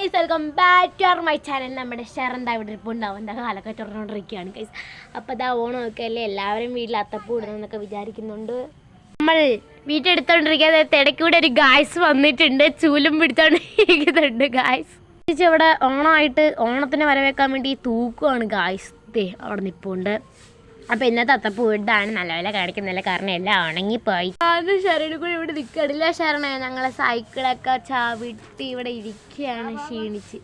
Guys, welcome back to our my channel. നമ്മുടെ ഷെറന്താ ഇവിടെ ഇരിപ്പുണ്ടാവും, എന്താ കാലൊക്കെ തുറന്നുകൊണ്ടിരിക്കുകയാണ് ഗൈസ്. അപ്പോൾ ഇതാ ഓണമൊക്കെ അല്ലേ, എല്ലാവരും വീട്ടിൽ അത്തപ്പൂ ഇടണമെന്നൊക്കെ വിചാരിക്കുന്നുണ്ട്. നമ്മൾ വീട്ടെടുത്തോണ്ടിരിക്കാതെ ഇടയ്ക്കൂടെ ഒരു ഗായ്സ് വന്നിട്ടുണ്ട്, ചൂലും പിടിച്ചോണ്ടിരിക്കുന്നുണ്ട് ഗായ്സ്. ഇവിടെ ഓണമായിട്ട് ഓണത്തിന് വരവേക്കാൻ വേണ്ടി തൂക്കുവാണ് ഗായ്സ്. അവിടെ നിൽപ്പുണ്ട്. അപ്പോൾ ഇന്നത്തെ അത്തപ്പൂ ഇടാണ് നല്ലപോലെ കാണിക്കുന്നില്ല, കാരണം എല്ലാം ഉണങ്ങിപ്പോയി. അത് ഷെറിനും കൂടി ഇവിടെ നിൽക്കണില്ല. ഷെറിനെ ഞങ്ങളെ സൈക്കിളൊക്കെ ചവിട്ടി ഇവിടെ ഇരിക്കുകയാണ് ക്ഷീണിച്ച്.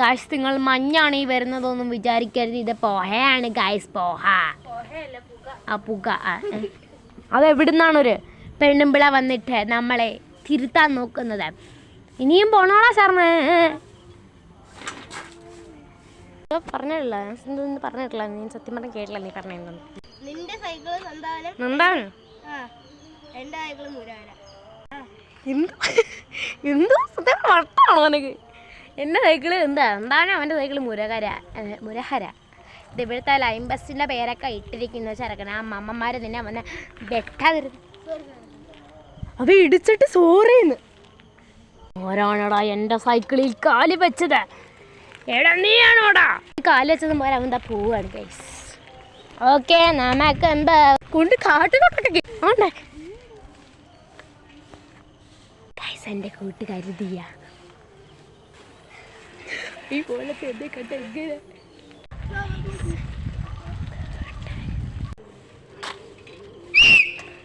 ഗായ്സ്, നിങ്ങൾ മഞ്ഞാണ് ഈ വരുന്നതൊന്നും വിചാരിക്കരുത്, ഇത് പോഹയാണ് ഗായ്സ്, പോഹ. ആ പുക. അതെവിടുന്നാണൊരു പെണ്ണുമ്പിള വന്നിട്ട് നമ്മളെ തിരുത്താൻ നോക്കുന്നത്. ഇനിയും പോണോളാ ഷെറിന്. പറഞ്ഞിട്ടില്ല, പറഞ്ഞിട്ടില്ല, നീ സത്യം പറഞ്ഞ കേട്ടില്ല. നീ പറഞ്ഞു നിന്റെ സൈക്കിള് എന്താണ് എന്തോ സത്യം വട്ടാണോ നിനക്ക്? എൻ്റെ സൈക്കിള് എന്താണ് അവൻ്റെ സൈക്കിള് മുരഹര. ഇത് ഇവിടുത്തെ ലൈൻ ബസ്സിൻ്റെ പേരൊക്കെ ഇട്ടിരിക്കുന്ന ചെറുക്കണ ആ അമ്മമാർ നിന്നെ അവനെ വെട്ടാതിരുന്നു. അത് ഇടിച്ചിട്ട് സോറിന്ന് ഓരാണോടാ എൻ്റെ സൈക്കിളിൽ കാല് വെച്ചത്. എടാ നീയാണോടാ കാല് വെച്ചതും പോലെ അവൻ എന്താ പോവാണ് ഗൈസ്. ഓക്കെ, നമുക്ക് എന്താ കൊണ്ട് കാട്ടിലോട്ടൊക്കെ ആണ്ടേ ഗൈസ്. എൻ്റെ കൂട്ടുകാരി ദിയ ഈ പോലത്തെ എന്നെ കണ്ട എങ്ങനെ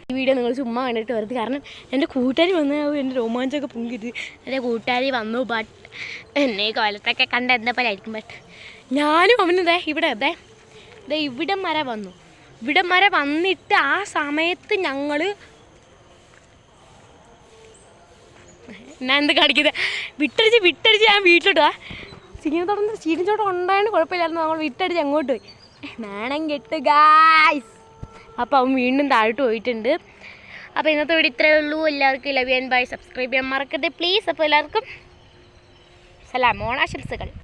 ഈ വീഡിയോ നിങ്ങൾ ചുമ്മാ കണ്ടിട്ട് വരുന്നത്, കാരണം എൻ്റെ കൂട്ടുകാരി വന്ന് എൻ്റെ രോമാഞ്ചമൊക്കെ പൊങ്ങിയിട്ട് എൻ്റെ കൂട്ടുകാരി വന്നു. ബട്ട് എന്നെ കൊലത്തൊക്കെ കണ്ട എന്താ പോലെ ആയിരിക്കും. ബട്ട് ഞാനും അവന് ഇവിടം വരെ വന്നു. ഇവിടം വരെ വന്നിട്ട് ആ സമയത്ത് ഞങ്ങൾ ഞാൻ എന്ത് കാണിക്കുന്നത് വിട്ടടിച്ച് ഞാൻ വീട്ടിലിട്ടാ ചീനിച്ചോട്ടം ഉണ്ടായതുകൊണ്ട് കുഴപ്പമില്ലായിരുന്നു. നമ്മൾ വിട്ടടിച്ച് അങ്ങോട്ട് പോയി. നാണം കെട്ട് ഗായ്സ്. അപ്പോൾ അവൻ വീണ്ടും താഴോട്ട് പോയിട്ടുണ്ട്. അപ്പോൾ ഇന്നത്തെ വീഡിയോ ഇത്രയേ ഉള്ളൂ. എല്ലാവർക്കും ലവ് ആൻഡ് ബൈ. സബ്സ്ക്രൈബ് ചെയ്യാൻ മറക്കരുത് പ്ലീസ്. അപ്പോൾ എല്ലാവർക്കും സലാം, ഓണാശംസകൾ.